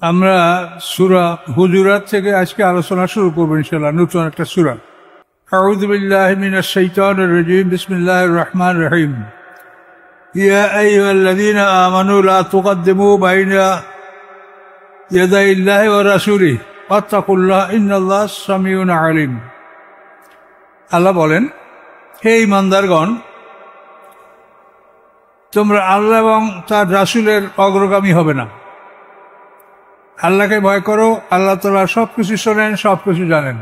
আমরা সূরা হুজুরাত থেকে আজকে আলোচনা শুরু করব ইনশাআল্লাহ। নতুন একটা সূরা। আউযু বিল্লাহি মিনাশ শাইতানির রাজীম। বিসমিল্লাহির রহমানির রহিম। ইয়া আইয়ুহাল্লাযীনা আমানু লা তুকদ্দিমু বাইনা ইয়াদাইল্লাহি ওয়া রাসূলিহি ওয়াত্তাকুল্লাহ ইন্নাল্লাহা সামিউন আলীম। আল্লাহ বলেন, হে ঈমানদারগণ, তোমরা আল্লাহ এবং তার রাসূলের অগ্রগামী হবে না। আল্লাহকে ভয় করো। আল্লাহ তাআলা সবকিছু শোনেন, সবকিছু জানেন।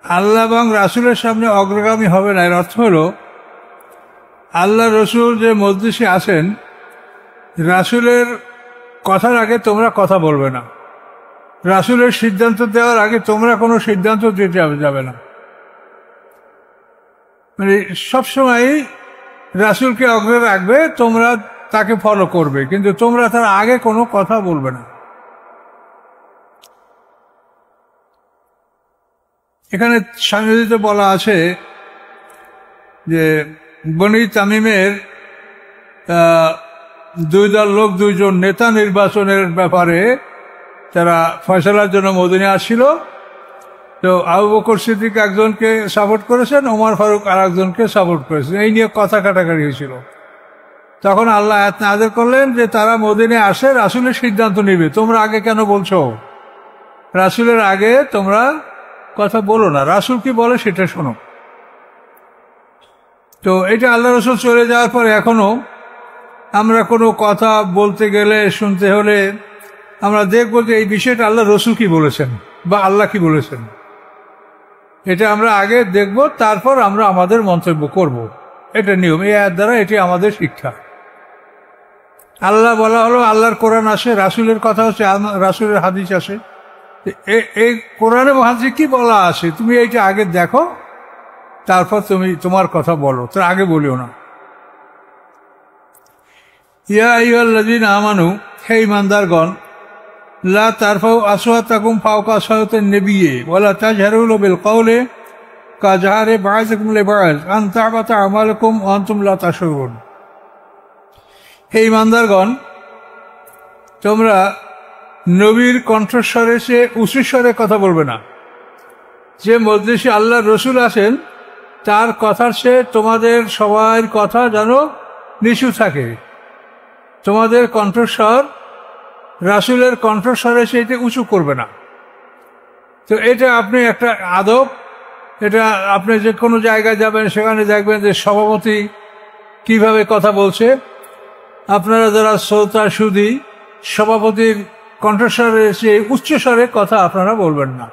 আল্লাহ এবং রাসূলের সামনে অগ্রগামী হবে না, এর অর্থ হলো আল্লাহ রসুল যে মজলিসে আসেন, রাসূলের কথার আগে তোমরা কথা বলবে না। রাসূলের সিদ্ধান্ত দেওয়ার আগে তোমরা কোনো সিদ্ধান্ত দিতে যাবে না। মানে সবসময় রাসূলকে অগ্রে রাখবে, তোমরা তাকে ফলো করবে, কিন্তু তোমরা তার আগে কোনো কথা বলবে না। এখানে সংযোজিত বলা আছে যে বনি তামিমের দুই দল লোক, দুইজন নেতা নির্বাচনের ব্যাপারে তারা ফয়সালার জন্য মদিনে আসছিল। তো আবু বকর সিদ্দিক একজনকে সাপোর্ট করেছেন, ওমর ফারুক আর একজনকে সাপোর্ট করেছেন। এই নিয়ে কথা কাটাকাটি হয়েছিল। তখন আল্লাহ আয়াত নাযিল করলেন যে তারা মদিনে আসে, রাসূলের সিদ্ধান্ত নিবে, তোমরা আগে কেন বলছো? রাসূলের আগে তোমরা কথা বলো না, রাসূল কি বলে সেটা শোনো। তো এটা আল্লাহ রসুল চলে যাওয়ার পরে এখনো আমরা কোনো কথা বলতে গেলে, শুনতে হলে আমরা দেখবো যে এই বিষয়টা আল্লাহ রসুল কি বলেছেন বা আল্লাহ কি বলেছেন, এটা আমরা আগে দেখব, তারপর আমরা আমাদের মন্তব্য করব। এটা নিয়ম, এই আয়াত দ্বারা এটি আমাদের শিক্ষা। আল্লাহ বলা হলো, আল্লাহর কোরআন আসে, রাসূলের কথা হচ্ছে রাসূলের হাদিস আসে। এই কোরআনে হাদিসে কি বলা আছে তুমি এইটা আগে দেখো, তারপর তুমি তোমার কথা বলো, তার আগে বলিও না। ইয়া আইয়ুহাল্লাযীনা আমানু, হে ঈমানদারগণ, লা তারফাউ আসওয়াতাকুম ফাওকা সাওতিন নবিয়্যি ওয়া লা তাজহারু বিল কওলি কাজহারি বা'যিকুম লিবা'য আন তাহবাতা আমালুকুম ওয়া আনতুম লা তাশউরুন। হে ঈমানদারগণ, তোমরা নবীর কণ্ঠস্বরে সে উঁচু স্বরে কথা বলবে না। যে মজলিসে আল্লাহ রসুল আছেন, তার কথার সে তোমাদের সবার কথা যেন নিচু থাকে। তোমাদের কণ্ঠস্বর রাসূলের কণ্ঠস্বরে সেটা উঁচু করবে না। তো এটা আপনি একটা আদব। এটা আপনি যে কোনো জায়গায় যাবেন, সেখানে দেখবেন যে সভাপতি কিভাবে কথা বলছে। আপনারা যারা শ্রোতা সুধী, সভাপতির কণ্ঠস্বরে সে উচ্চস্বরে কথা আপনারা বলবেন না।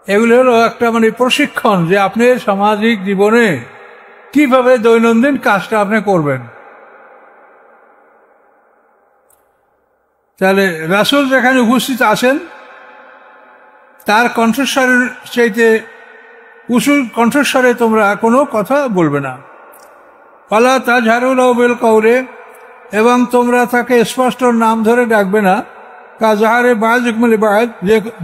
এগুলো হলো একটা প্রশিক্ষণ, যে আপনি সামাজিক জীবনে কিভাবে দৈনন্দিন কাজটা আপনি করবেন। তাহলে রাসূল যেখানে উপস্থিত আছেন, তার কণ্ঠস্বরের চাইতে উঁচু কণ্ঠস্বরে তোমরা কোনো কথা বলবে না। ওয়ালা তাজহারু লাহু বিল কওলি, এবং তোমরা তাকে স্পষ্ট নাম ধরে ডাকবে না। কাজহারি বা'যিকুম লিবা'য,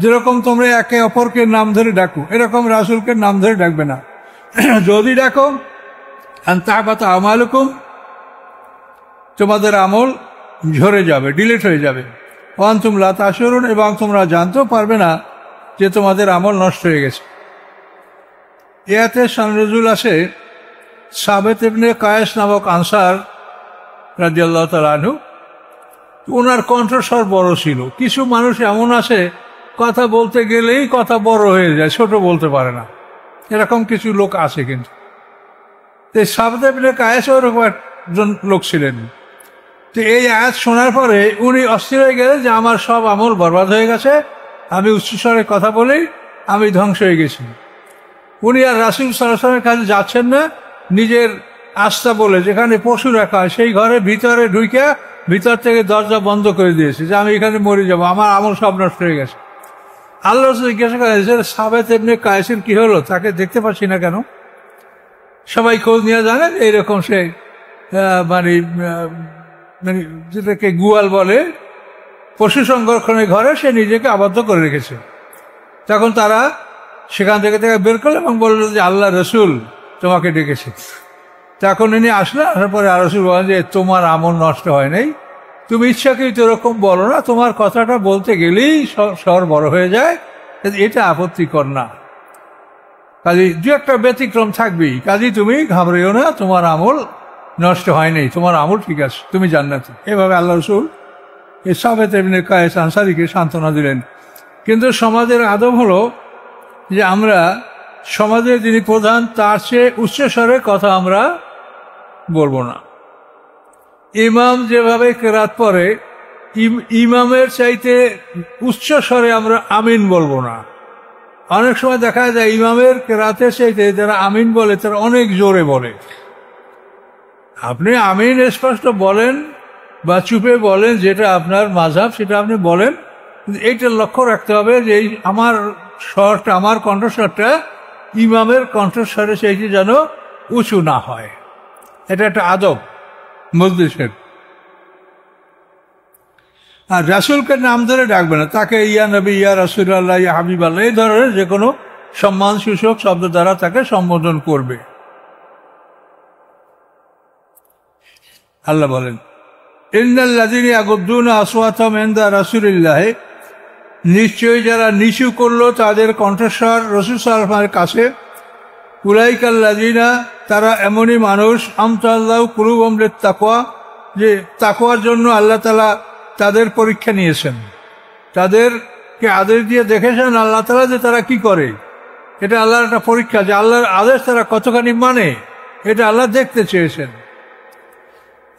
যেরকম তোমরা একে অপরকে নাম ধরে ডাকো, এরকম রাসূলকে নাম ধরে ডাকবে না। যদি ডাকো, আন তাহবাতা আমালুকুম, তোমাদের আমল ঝরে যাবে, ডিলিট হয়ে যাবে। ওয়া আনতুম লা তাশউরুন, এবং তোমরা জানতেও পারবে না যে তোমাদের আমল নষ্ট হয়ে গেছে। এতে নজুল আসে, সাবেত ইবনে কায়েস নামক আনসার রাদিয়াল্লাহু তাআলা আনহু, ওনার কণ্ঠস্বর বড় ছিল। কিছু মানুষ এমন আছে, কথা বলতে গেলেই কথা বড় হয়ে যায়, ছোট বলতে পারে না, এরকম কিছু লোক আছে। কিন্তু সাবেত ইবনে কায়েস ওরকম একজন লোক ছিলেন। তো এই আয়াত শোনার পরে উনি অস্থির হয়ে গেলেন যে আমার সব আমল বরবাদ হয়ে গেছে, আমি উচ্চস্বরে কথা বলেই আমি ধ্বংস হয়ে গেছি। উনি আর রাসূল সাল্লাল্লাহু আলাইহি ওয়াসাল্লামের কাছে যাচ্ছেন না। নিজের আস্থা বলে যেখানে পশু রাখা হয়, সেই ঘরে ভিতরে ঢুকে ভিতর থেকে দরজা বন্ধ করে দিয়েছে, যে আমি এখানে মরে যাব, আমার আমল সব নষ্ট হয়ে গেছে। আল্লাহ রাসূল জিজ্ঞাসা করেন, সাবেত ইবনে কায়েসের কি হলো, তাকে দেখতে পাচ্ছি না কেন? সবাই খোঁজ নিয়ে জানেন, এইরকম সে যেটাকে গুয়াল বলে, পশু সংরক্ষণের ঘরে সে নিজেকে আবদ্ধ করে রেখেছে। তখন তারা সেখান থেকে বের করলো এবং বলল যে আল্লাহ রসুল তোমাকে ডেকেছে। তখন ইনি আসলে, আসার পরে রাসূল বলেন যে তোমার আমল নষ্ট হয় নাই, তুমি ইচ্ছাকৃত এরকম বলো না, তোমার কথাটা বলতে গেলেই স্বর বড় হয়ে যায়, এটা আপত্তিকর না। কাজে দু একটা ব্যতিক্রম থাকবেই, কাজে তুমি ঘাবড়েও না, তোমার আমল নষ্ট হয়নি, তোমার আমল ঠিক আছে, তুমি জান্নাতি। এভাবে আল্লাহ রসুল এই সাবেত ইবনে কায়েস আনসারীকে সান্ত্বনা দিলেন। কিন্তু সমাজের আদব হলো যে আমরা সমাজের যিনি প্রধান তার চেয়ে উচ্চস্বরে কথা আমরা বলবো না। ইমাম যেভাবে কেরাত পড়ে ইমামের চাইতে উচ্চস্বরে আমরা আমিন বলবো না। অনেক সময় দেখা যায় ইমামের কেরাতের চাইতে যারা আমিন বলে তারা অনেক জোরে বলে। আপনি আমিন স্পষ্ট বলেন বা চুপে বলেন, যেটা আপনার মাযহাব সেটা আপনি বলেন, কিন্তু এইটা লক্ষ্য রাখতে হবে যে আমার স্বরটা, আমার কণ্ঠস্বরটা ইমামের কণ্ঠস্বরের চাইতে যেন উঁচু না হয়। এটা একটা আদব মজলিসের। আর রাসূলকে নাম ধরে ডাকবে না, তাকে ইয়া নবী, ইয়া রাসূলুল্লাহ, ইয়া হাবিবাল্লাহ এই ধরনের যে কোনো সম্মান সূচক শব্দ দ্বারা তাকে সম্বোধন করবে। আল্লাহ বলেন, ইন্নাল্লাযীনা ইয়াগুদ্দুনা আসওয়াতাহুম ইনদা রাসূলিল্লাহ, নিশ্চয়ই যারা নিচু করলো তাদের কণ্ঠস্বর রাসূল সাল্লাল্লাহু আলাইহি ওয়াসাল্লামের কাছে, উলাইকাল্লাযীনা, তারা এমনই মানুষ, আমতাল্লাহু কুলুবুহুম লিত্তাকওয়া, যে তাকওয়ার জন্য আল্লাহ তাআলা তাদের পরীক্ষা নিয়েছেন, তাদেরকে আদেশ দিয়ে দেখেছেন আল্লাহ তাআলা যে তারা কি করে। এটা আল্লাহর একটা পরীক্ষা, যে আল্লাহর আদেশ তারা কতখানি মানে, এটা আল্লাহ দেখতে চেয়েছেন।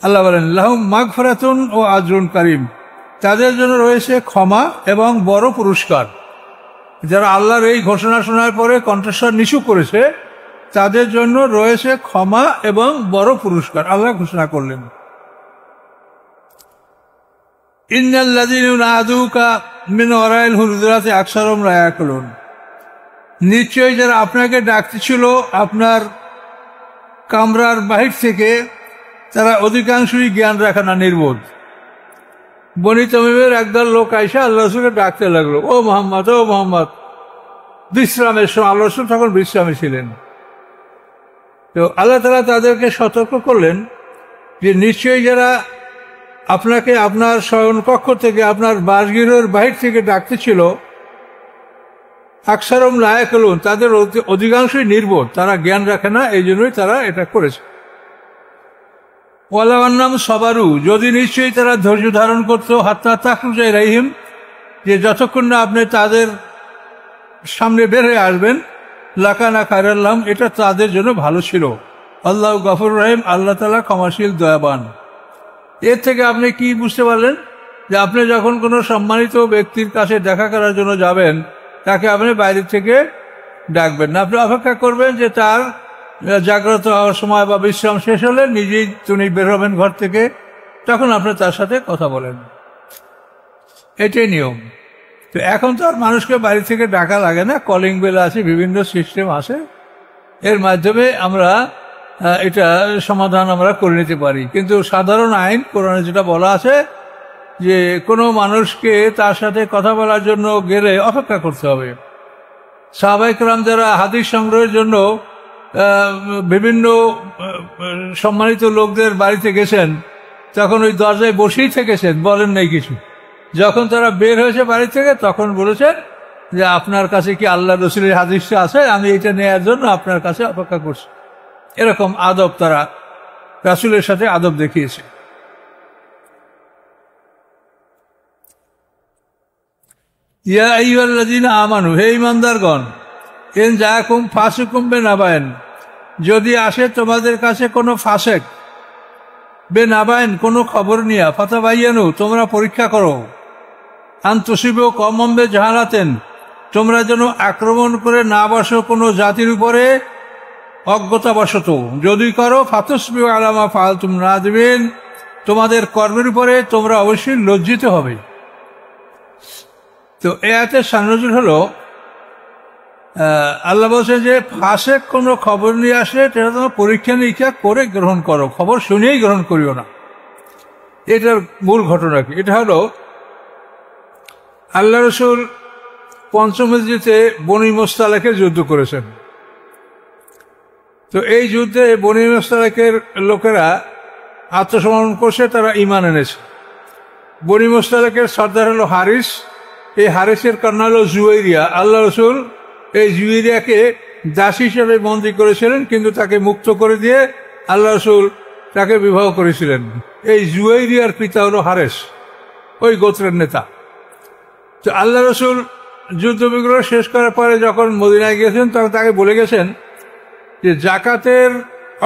আল্লাহ বলেন, লাহুম মাগফিরাতুন ও আজরুন কারীম, তাদের জন্য রয়েছে ক্ষমা এবং বড় পুরস্কার। যারা আল্লাহর এই ঘোষণা শোনার পরে কণ্ঠস্বর নিচু করেছে তাদের জন্য রয়েছে ক্ষমা এবং বড় পুরস্কার, আল্লাহ ঘোষণা করলেন। ইন্নাল্লাযীনা ইউনাদুকা মিন ওয়ারাইল হুজুরাতি আকসারুহুম লা ইয়াকিলুন, নিশ্চয়ই যারা আপনাকে ডাকতেছিল আপনার কামরার বাহির থেকে, তারা অধিকাংশই জ্ঞান রাখে না, নির্বোধ। বনি তামিমের একদল লোক আইসা আল্লাহ রসুলকে ডাকতে লাগলো, ও মোহাম্মদ, ও মোহাম্মদ, বিশ্রামের সময়। আল্লাহ রসুল তখন বিশ্রামে ছিলেন। তো আল্লাহ তাআলা তাদেরকে সতর্ক করলেন যে নিশ্চয়ই যারা আপনাকে আপনার শয়নকক্ষ থেকে, আপনার বাসগৃহের বাহির থেকে ডাকতেছিল, আকসারুহুম লা ইয়াকিলুন, তাদের অধিকাংশই নির্বোধ, তারা জ্ঞান রাখে না, এই জন্যই তারা এটা করেছে। ওয়ালাউ আন্নাহুম সাবারু, যদি নিশ্চয়ই তারা ধৈর্য ধারণ করতো, হাত্তা তাখরুজা ইলাইহিম, যে যতক্ষণ না আপনি তাদের সামনে বের হয়ে আসবেন, লাকানা খায়রাল লাহুম, এটা তাদের জন্য ভালো ছিল। আল্লাহু গফুর রহিম, আল্লাহ তাআলা ক্ষমাশীল দয়াবান। এর থেকে আপনি কি বুঝতে পারলেন? যে আপনি যখন কোনো সম্মানিত ব্যক্তির কাছে দেখা করার জন্য যাবেন, তাকে আপনি বাইরে থেকে ডাকবেন না, আপনি অপেক্ষা করবেন যে তার জাগ্রত হওয়ার সময় বা বিশ্রাম শেষ হলে নিজেই তিনি বের হবেন ঘর থেকে, তখন আপনি তার সাথে কথা বলেন। এটাই নিয়ম। তো এখন তো আর মানুষকে বাইরে থেকে ডাকা লাগে না, কলিং বেল আছে, বিভিন্ন সিস্টেম আছে, এর মাধ্যমে আমরা এটা সমাধান আমরা করে নিতে পারি। কিন্তু সাধারণ আইন কোরআনে যেটা বলা আছে যে কোনো মানুষকে তার সাথে কথা বলার জন্য গেলে অপেক্ষা করতে হবে। সাহাবায়ে কেরাম যারা হাদিস সংগ্রহের জন্য বিভিন্ন সম্মানিত লোকদের বাড়িতে গেছেন, তখন ওই দরজায় বসেই থেকেছেন, বলেন নাই কিছু। যখন তারা বের হয়েছে বাড়ি থেকে, তখন বলেছেন যে আপনার কাছে কি আল্লাহ রসুলের হাদিসটা আছে, আমি এটা নেয়ার জন্য আপনার কাছে অপেক্ষা করছি। এরকম আদব তারা রাসূলের সাথে আদব দেখিয়েছে। ইয়া আইয়ুহাল্লাযীনা আমানু, হে ঈমানদারগণ, ইন জাআকুম ফাসিকুম বিনাবাইন, যদি আসে তোমাদের কাছে কোনো ফাসেক, বেনাবাইন কোনো খবর নিয়া, ফাতাবাইয়ানু, তোমরা পরীক্ষা করো, আন তুসিবু কওমান বিজাহালাতিন, তোমরা যেন আক্রমণ করে না বসো কোনো জাতির উপরে অজ্ঞতাবশত, যদি করো ফাতুসবিহু আলা মা ফাআলতুম নাদিমিন, তোমাদের কর্মের উপরে তোমরা অবশ্যই লজ্জিত হবে। তো এই আয়াতের সান্নজুল হলো আল্লাহ বলছেন যে ফাসেক কোনো খবর নিয়ে আসলে সেটা তোমরা পরীক্ষা নিরীক্ষা করে গ্রহণ করো, খবর শুনেই গ্রহণ করিও না। এটার মূল ঘটনা কি? এটা হলো আল্লাহ রসুল পঞ্চম হিজরিতে বনি মুস্তালাকের যুদ্ধ করেছেন। তো এই যুদ্ধে বনি মুস্তালাকের লোকেরা আত্মসমর্পণ করছে, তারা ঈমান এনেছে। বনি মুস্তালিকের সর্দার হলো হারিস, এই হারিসের কন্যা হলো জুয়াইরিয়া। আল্লাহ রসুল এই জুয়াইরিয়াকে দাসী হিসেবে বন্দী করেছিলেন, কিন্তু তাকে মুক্ত করে দিয়ে আল্লাহ রসুল তাকে বিবাহ করেছিলেন। এই জুয়াইরিয়ার পিতা হলো হারেস, ওই গোত্রের নেতা। তো আল্লাহ রসুল যুদ্ধ বিগ্রহ শেষ করার পরে যখন মদিনায় গিয়েছেন, তখন তাকে বলে গেছেন যে জাকাতের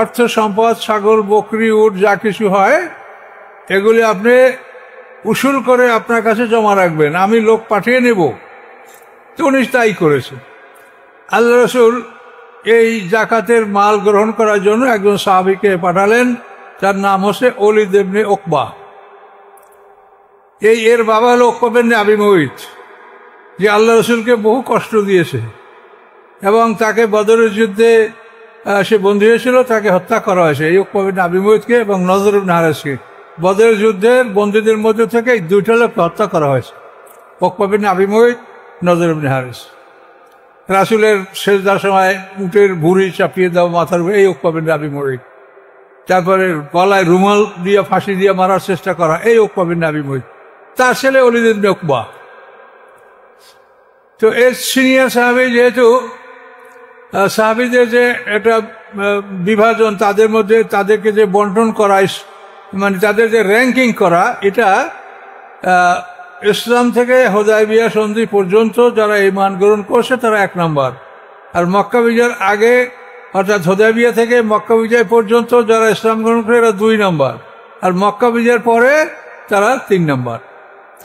অর্থ সম্পদ, ছাগল, বকরি, উট যা কিছু হয় এগুলি আপনি উসুল করে আপনার কাছে জমা রাখবেন, আমি লোক পাঠিয়ে নেব। তো উনি তাই করেছে। আল্লাহ রসুল এই জাকাতের মাল গ্রহণ করার জন্য একজন সাহাবীকে পাঠালেন, তার নাম হচ্ছে ওলীদ ইবনে উকবা। এর বাবা হলো উকবা ইবনে আবি মুঈত, যে আল্লাহ রসুলকে বহু কষ্ট দিয়েছে এবং তাকে বদরের যুদ্ধে সে বন্দী হয়েছিল, তাকে হত্যা করা হয়েছে। এই উকবা ইবনে আবি মুঈতকে এবং নজর ইবনে হারেসকে বদরের যুদ্ধের বন্দীদের মধ্যে থেকে এই দুইটা লোককে হত্যা করা হয়েছে, উকবা ইবনে আবি মুঈত, নজর ইবনে হারেস। রাসূলের সেজদার সময় উটের ভুঁড়ি চাপিয়ে দেওয়া মাথার উপরে, এই উকবা ইবনে আবি মুঈত। তারপরে গলায় রুমাল দিয়ে ফাঁসি দিয়ে মারার চেষ্টা করা, এই উকবা ইবনে আবি মুঈত। তার ছেলে ওলীদ ইবনে উকবা। তো এর সিনিয়র সাহাবী, যেহেতু সাহাবীদের যে একটা বিভাজন, তাদের মধ্যে তাদেরকে যে বন্টন করা, মানে তাদের যে র্যাঙ্কিং করা, এটা ইসলাম থেকে হুদায়বিয়া সন্ধি পর্যন্ত যারা ঈমান গ্রহণ করছে তারা 1 নম্বর, আর মক্কা বিজয়ের আগে অর্থাৎ হুদায়বিয়া থেকে মক্কা বিজয় পর্যন্ত যারা ইসলাম গ্রহণ করে এরা 2 নম্বর, আর মক্কা বিজয়ের পরে তারা 3 নম্বর।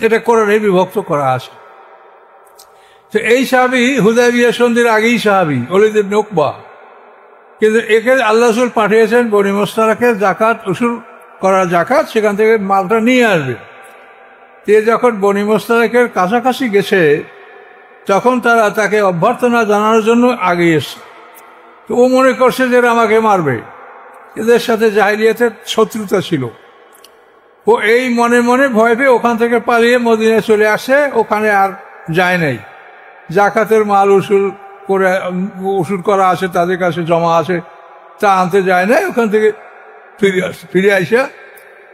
এটা কোরআনে বিভক্ত করা আছে। তো এই সাহাবী হুদায়বিয়া সন্ধির আগেই সাহাবী ওলীদ ইবনে উকবা, কিন্তু একে আল্লাহ রাসূল পাঠিয়েছেন বনি মুস্তালিকের জাকাত উসুল করা, জাকাত সেখান থেকে মালটা নিয়ে আসবে। যখন বনি মুস্তালিকের কাছাকাছি গেছে, তখন তারা তাকে অভ্যর্থনা জানানোর জন্য আগে এসছে। তো ও মনে করছে যে আমাকে মারবে, এদের সাথে জাহিলিয়াতের শত্রুতা ছিল। ও এই মনে মনে ভয় পেয়ে ওখান থেকে পালিয়ে মদিনায় চলে আসে, ওখানে আর যায় নাই। জাকাতের মাল উসুল করা আছে, তাদের কাছে জমা আছে, তা আনতে যায় নাই। ওখান থেকে ফিরে আসে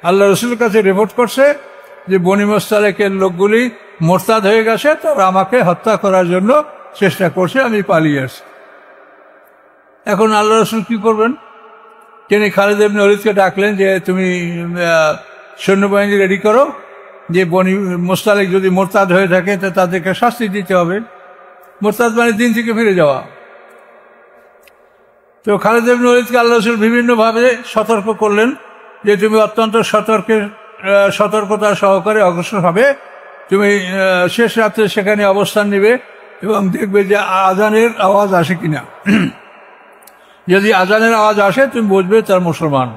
আল্লাহ রসুলের কাছে রিপোর্ট করছে যে বনি মুস্তালিকের লোকগুলি মোরতাদ হয়ে গেছে, তারা আমাকে হত্যা করার জন্য চেষ্টা করছে, আমি পালিয়ে আসছি। এখন আল্লাহ রসুল কি করবেন? তিনি খালিদ ইবনে ওলীদকে ডাকলেন যে তুমি সৈন্যবাহিনী রেডি করো, যে বনি মুস্তালিক যদি মোরতাদ হয়ে থাকে তো তাদেরকে শাস্তি দিতে হবে। মোরতাদ মানে দিন থেকে ফিরে যাওয়া। তো খালিদ ইবনে ওলীদকে আল্লাহ রসুল বিভিন্নভাবে সতর্ক করলেন যে তুমি অত্যন্ত সতর্কতা সহকারে অগ্রসর হবে, তুমি শেষ রাত্রে সেখানে অবস্থান নেবে এবং দেখবে যে আজানের আওয়াজ আসে কিনা। যদি আজানের আওয়াজ আসে তুমি বুঝবে তার মুসলমান,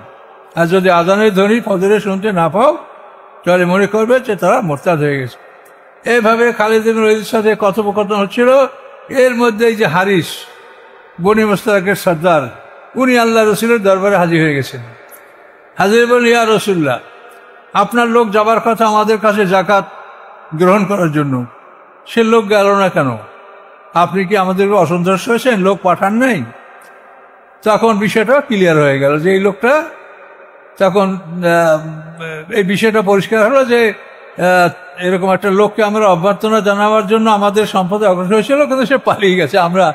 আর যদি আজানের ধ্বনি ফজরে শুনতে না পাও তাহলে মনে করবে যে তারা মোরতাদ হয়ে গেছে। এইভাবে খালিদ ইবনে ওলীদের সাথে কথোপকথন হচ্ছিল। এর মধ্যেই যে হারিস, বনি মুস্তালিকের সর্দার, উনি আল্লাহ রসুলের দরবারে হাজির হয়ে গেছেন। হাজির বলেন, ইয়া রাসূলুল্লাহ, আপনার লোক যাবার কথা আমাদের কাছে জাকাত গ্রহণ করার জন্য, সে লোক গেল না কেন? আপনি কি আমাদেরকে অসন্তুষ্ট হয়েছেন, লোক পাঠান নাই? তখন বিষয়টা ক্লিয়ার হয়ে গেল যে এই লোকটা, তখন এই বিষয়টা পরিষ্কার হলো যে এরকম একটা লোককে আমরা অভ্যর্থনা জানাবার জন্য আমাদের সম্পদে অগ্রসর হয়েছিল, কিন্তু সে পালিয়ে গেছে, আমরা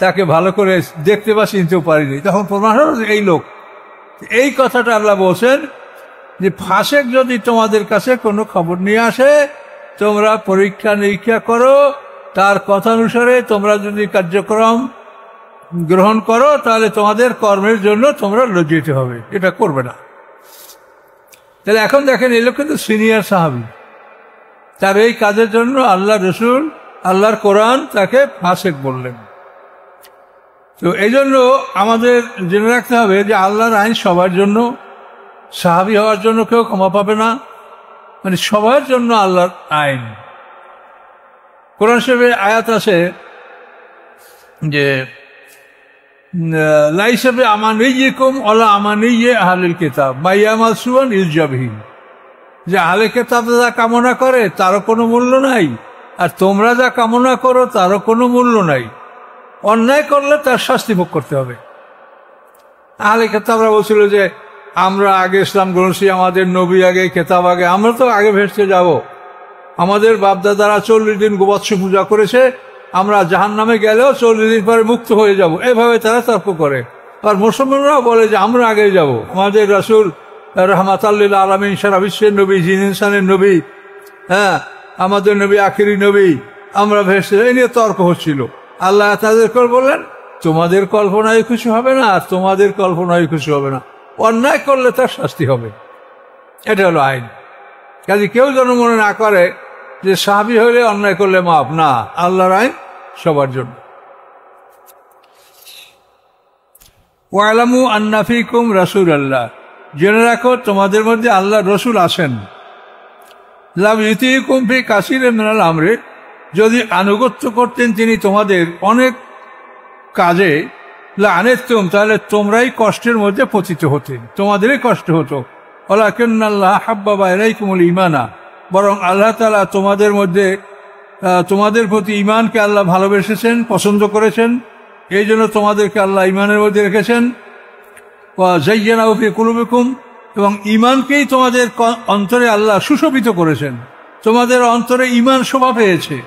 তাকে ভালো করে দেখতে বা চিনতেও পারিনি। তখন প্রমাণ হলো যে এই লোক। এই কথাটা আল্লাহ বলছেন যে ফাসেক যদি তোমাদের কাছে কোনো খবর নিয়ে আসে, তোমরা পরীক্ষা নিরীক্ষা করো, তার কথা অনুসারে তোমরা যদি কার্যক্রম গ্রহণ করো তাহলে তোমাদের কর্মের জন্য তোমরা লজ্জিত হবে, এটা করবে না। তাহলে এখন দেখেন এই লোক কিন্তু সিনিয়র সাহাবী, তার এই কাজের জন্য আল্লাহ রসুল, আল্লাহর কোরআন তাকে ফাসেক বললেন। তো এই জন্য আমাদের জেনে রাখতে হবে যে আল্লাহর আইন সবার জন্য, সাহাবী হওয়ার জন্য কেউ ক্ষমা পাবে না, মানে সবার জন্য আল্লাহর আইন। কোরআন শরীফে আয়াত আছে যে লাইসা বিআমানিয়্যিকুম ওয়ালা আমানিয়্যি আহলিল কিতাব মাইয়ামাল সুআন ইউজাবিহি, যে আহলে কিতাব যা কামনা করে তারও কোনো মূল্য নাই, আর তোমরা যা কামনা করো তারও কোনো মূল্য নাই। অন্যায় করলে তার শাস্তি ভোগ করতে হবে। আহলে কিতাবরা বলছিল যে আমরা আগে ইসলাম গ্রহণী, আমাদের নবী আগে, কেতাব আগে, আমরা তো আগে ভেসে যাব। আমাদের বাপদাদারা 40 দিন গোবৎস পূজা করেছে, আমরা জাহান্নামে গেলেও 40 দিন পরে মুক্ত হয়ে যাব, এভাবে তারা তর্ক করে। আর মুসলমানরাও বলে যে আমরা আগে যাব, আমাদের রাসূল রাহমাতাল্লিল আলামিন, সারা বিশ্বের নবী, জিন ইনসানের নবী, হ্যাঁ আমাদের নবী আখিরি নবী, আমরা ভেসে, এই নিয়ে তর্ক হচ্ছিল। আল্লাহ তাদেরকে বললেন, তোমাদের কল্পনায় কিছু হবে না, আর তোমাদের কল্পনায় কিছু হবে না, অন্যায় করলে তার শাস্তি হবে, এটা হলো আইন। কাজে কেউ যেন মনে না করে যে সাহাবী হলে অন্যায় করলে মাফ, না, আল্লাহর আইন সবার জন্য। ওয়ালামু আন্না ফীকুম রাসূলুল্লাহ, জেনে রাখো তোমাদের মধ্যে আল্লাহ রসুল আছেন। লাম ইউতিকুম ফি কাসীরিন মিনাল আমরি, যদি আনুগত্য করতেন তিনি তোমাদের অনেক কাজে, লাআনিতুম, তাহলে তোমরাই কষ্টের মধ্যে পতিত হতে, তোমাদেরই কষ্ট হতো। ওয়ালাকিন্নাল্লাহ হাব্বাবা ইলাইকুমুল ঈমানা, বরং আল্লাহ তাআলা তোমাদের মধ্যে, তোমাদের প্রতি ঈমানকে আল্লাহ ভালোবেসেছেন, পছন্দ করেছেন, এই জন্য তোমাদেরকে আল্লাহ ঈমানের মধ্যে রেখেছেন। ওয়া যায়্যানাহু ফি কুলুবিকুম, এবং ঈমানকেই তোমাদের অন্তরে আল্লাহ সুশোভিত করেছেন, তোমাদের অন্তরে ঈমান শোভা পেয়েছে।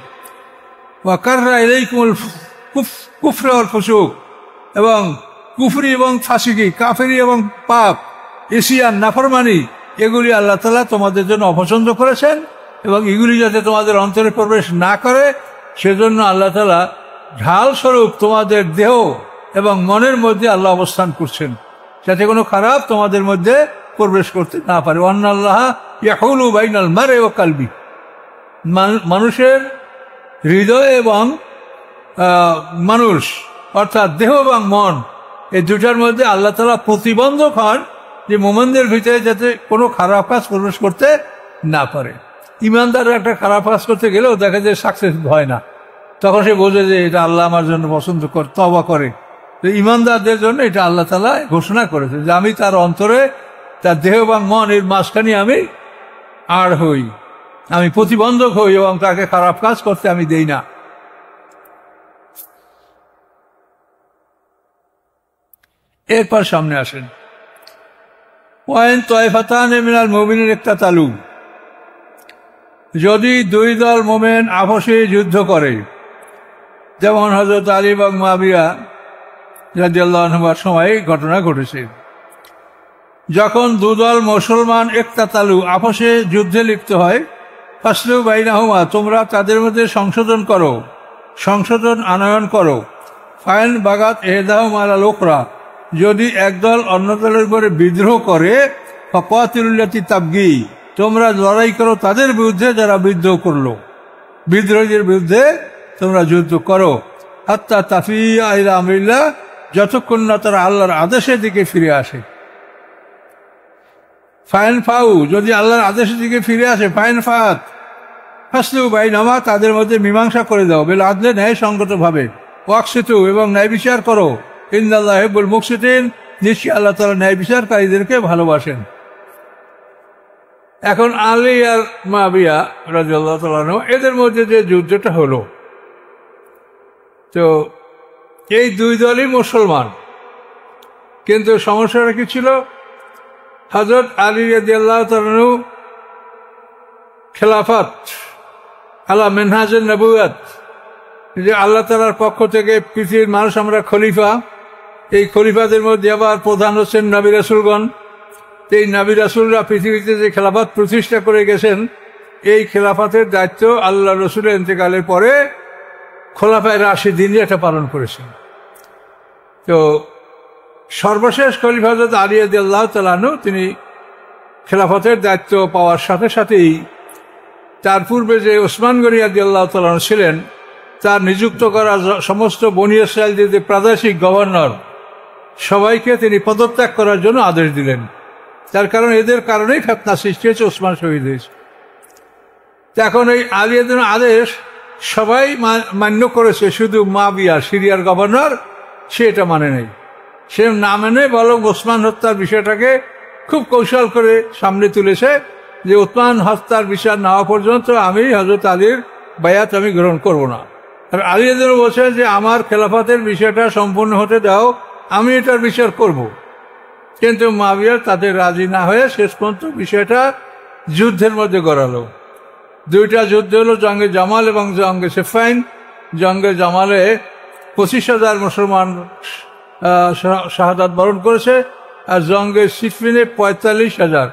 ওয়া কাররা ইলাইকুমুল কুফর ওয়াল ফুসুক, এবং কুফরি এবং ফাসিকি, কাফেরি এবং পাপ, ইসিয়ান, নাফরমানি, এগুলি আল্লাহ তাআলা তোমাদের জন্য অপছন্দ করেছেন, এবং এগুলি যাতে তোমাদের অন্তরে প্রবেশ না করে সেজন্য আল্লাহ তাআলা ঢাল স্বরূপ তোমাদের দেহ এবং মনের মধ্যে আল্লাহ অবস্থান করছেন, যাতে কোনো খারাপ তোমাদের মধ্যে প্রবেশ করতে না পারে। ওয়ান্নাল্লাহ ইয়াহুলু বাইনাল মারই ওয়া কলবি, মানুষের হৃদয় এবং মানুষ অর্থাৎ দেহ এবং মন, এই দুটার মধ্যে আল্লাহ তাআলা প্রতিবন্ধক হন, যে মুমিনদের ভিতরে যাতে কোনো খারাপ কাজ প্রবেশ করতে না পারে। ইমানদাররা একটা খারাপ কাজ করতে গেলেও দেখা যায় সাকসেস হয় না, তখন সে বোঝে যে এটা আল্লাহ আমার জন্য পছন্দ করে, তওবা করে। তো ইমানদারদের জন্য এটা আল্লাহ তাআলা ঘোষণা করেছে যে আমি তার অন্তরে, তার দেহ এবং মন এর মাঝখানে আমি আড় হই, আমি প্রতিবন্ধক হই, এবং তাকে খারাপ কাজ করতে আমি দেই না। এরপর সামনে আসেন, ওয়াইন তায়ফাতানে মিনাল মুমিনিন ইকতাতালু, যদি দুই দল মুমিন আপসে যুদ্ধ করে, যেমন হযরত আলী এবং মুআবিয়া রাদিয়াল্লাহু আনহুর সময় ঘটনা ঘটেছে, যখন দুদল মুসলমান ইকতাতালু আপসে যুদ্ধে লিপ্ত হয়, ফাসলু বাইনাহুমা, তোমরা তাদের মধ্যে সংশোধন করো, সংশোধন আনয়ন করো। ফাইন বাগাত ইহদাহুমা আলাল উখরা, যদি একদল অন্য দলের উপরে বিদ্রোহ করে, ফাকাতিলুল্লাতি তাবগি, তোমরা লড়াই করো তাদের বিরুদ্ধে যারা বিদ্রোহ করলো, বিদ্রোহীদের বিরুদ্ধে তোমরা যুদ্ধ করো। হাত্তা তাফিয়া ইলা আমরিল্লাহ, যতক্ষণ না তারা আল্লাহর আদেশের দিকে ফিরে আসে। ফাইন ফাউ, যদি আল্লাহর আদেশের দিকে ফিরে আসে, ফাইন ফাত ফাসলু বাইনাহুমা, তাদের মধ্যে মীমাংসা করে দাও, বিল আদলে, ন্যায় সঙ্গত ভাবে, ওয়াকসিতু, এবং ন্যায় বিচার করো, ইন্নাল্লাহা ইউহিব্বুল মুকসিতিন, নিশ্চয়ই আল্লাহ তাআলা ন্যায় বিচারকারীদেরকে ভালোবাসেন। এখন আলী আর মুআবিয়া রাদিয়াল্লাহু তাআলা আনহু, এদের মধ্যে যে যুদ্ধটা হলো, তো এই দুই দলই মুসলমান, কিন্তু সমস্যাটা কি ছিল? হযরত আলী রাদিয়াল্লাহু তাআলা আনহু খেলাফত আলা মিনহাজুন নবুওয়াত, যে আল্লাহ তাআলার পক্ষ থেকে পৃথিবীর মানুষ আমরা খলিফা, এই খলিফাদের মধ্যে আবার প্রধান হচ্ছেন নবী রাসূলগণ। এই নবী রাসূলরা পৃথিবীতে যে খেলাফত প্রতিষ্ঠা করে গেছেন, এই খেলাফতের দায়িত্ব আল্লাহ রসুলের ইন্তেকালের পরে খোলাফায়ে রাশিদিন এটা পালন করেছেন। তো সর্বশেষ খলিফা হযরত আলী রাদিয়াল্লাহু তাআলা আনহু, তিনি খেলাফতের দায়িত্ব পাওয়ার সাথে সাথেই তার পূর্বে যে ওসমান গনি রাদিয়াল্লাহু তাআলা আনহু ছিলেন, তার নিযুক্ত করা সমস্ত বনী ইসরাঈলের যে প্রাদেশিক গভর্নর, সবাইকে তিনি পদত্যাগ করার জন্য আদেশ দিলেন। তার কারণ এদের কারণেই ফিতনা সৃষ্টি হয়েছে, ওসমান শহীদ হয়েছে। এখন এই আলীর আদেশ সবাই মান্য করেছে, শুধু মুআবিয়া সিরিয়ার গভর্নর সে এটা মানে নেই। সে না মেনে বরং ওসমান হত্যার বিষয়টাকে খুব কৌশল করে সামনে তুলেছে, যে ওসমান হত্যার বিচার না হওয়া পর্যন্ত আমি হযরত আলীর বায়াত আমি গ্রহণ করব না। আর আলী বলছেন যে আমার খেলাফতের বিষয়টা সম্পূর্ণ হতে দাও, আমি এটার বিচার করব। কিন্তু মুআবিয়া তাতে রাজি না হয়ে শেষ পর্যন্ত বিষয়টা যুদ্ধের মধ্যে গড়ালো। দুইটা যুদ্ধ হলো জঙ্গে জামাল এবং জঙ্গে সিফাইন। জঙ্গে জামালে 25,000 মুসলমান শাহাদাত বরণ করেছে, আর জঙ্গে সিফিনে 45,000।